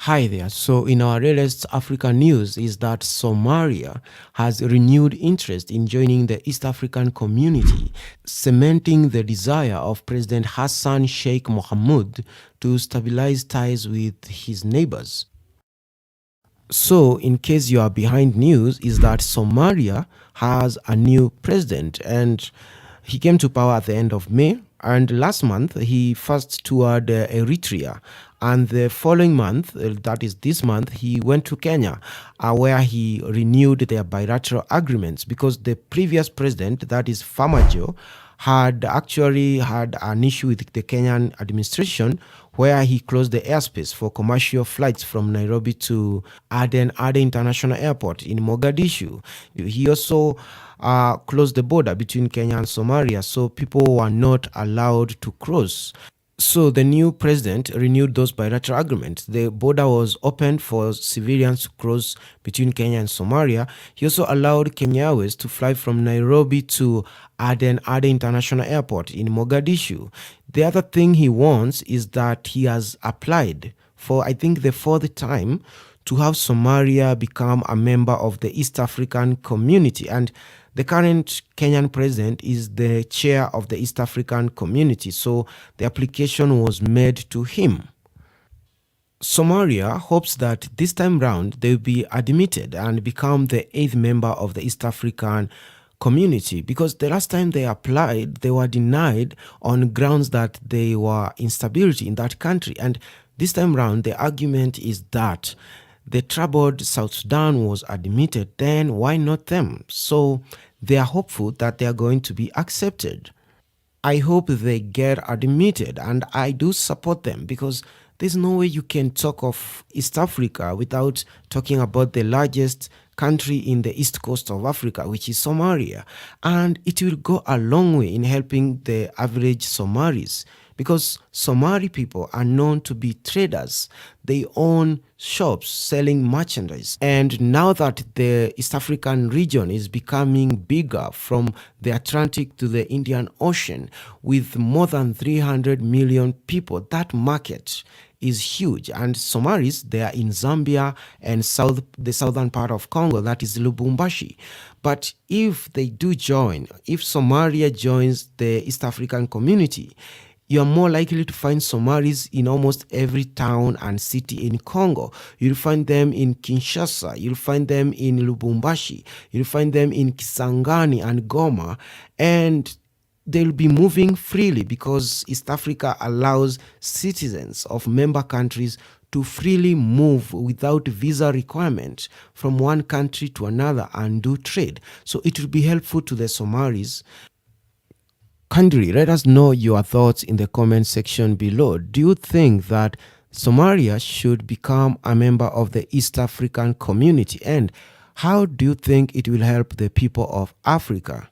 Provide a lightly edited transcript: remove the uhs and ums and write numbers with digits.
Hi there. So, in our latest African news is that Somalia has renewed interest in joining the East African community, cementing the desire of President Hassan Sheikh Mohamud to stabilize ties with his neighbors. So, in case you are behind news, is that Somalia has a new president and he came to power at the end of May. And last month, he first toured Eritrea. And the following month, that is this month, he went to Kenya, where he renewed their bilateral agreements because the previous president, that is Famajo, had actually had an issue with the Kenyan administration where he closed the airspace for commercial flights from Nairobi to Aden International Airport in Mogadishu. He also closed the border between Kenya and Somalia, so people were not allowed to cross. So the new president renewed those bilateral agreements. The border was opened for civilians to cross between Kenya and Somalia. He also allowed Kenya Airways to fly from Nairobi to Aden International Airport in Mogadishu. The other thing he wants is that he has applied for, I think, the fourth time to have Somalia become a member of the East African community. And the current Kenyan president is the chair of the East African community, so the application was made to him. Somalia hopes that this time round they will be admitted and become the eighth member of the East African community, because the last time they applied, they were denied on grounds that there were instability in that country. And this time round, the argument is that the troubled South Sudan was admitted, then why not them? So they are hopeful that they are going to be accepted. I hope they get admitted, and I do support them because there's no way you can talk of East Africa without talking about the largest country in the east coast of Africa, which is Somalia. And it will go a long way in helping the average Somalis, because Somali people are known to be traders. They own shops selling merchandise. And now that the East African region is becoming bigger from the Atlantic to the Indian Ocean, with more than 300 million people, that market is huge. And Somalis, they are in Zambia and the southern part of Congo, that is Lubumbashi. But if they do join, if Somalia joins the East African community, you are more likely to find Somalis in almost every town and city in Congo. You'll find them in Kinshasa, you'll find them in Lubumbashi, you'll find them in Kisangani and Goma, and they'll be moving freely because East Africa allows citizens of member countries to freely move without visa requirement from one country to another and do trade. So it will be helpful to the Somalis. Kindly let us know your thoughts in the comment section below. Do you think that Somalia should become a member of the East African community? And how do you think it will help the people of Africa?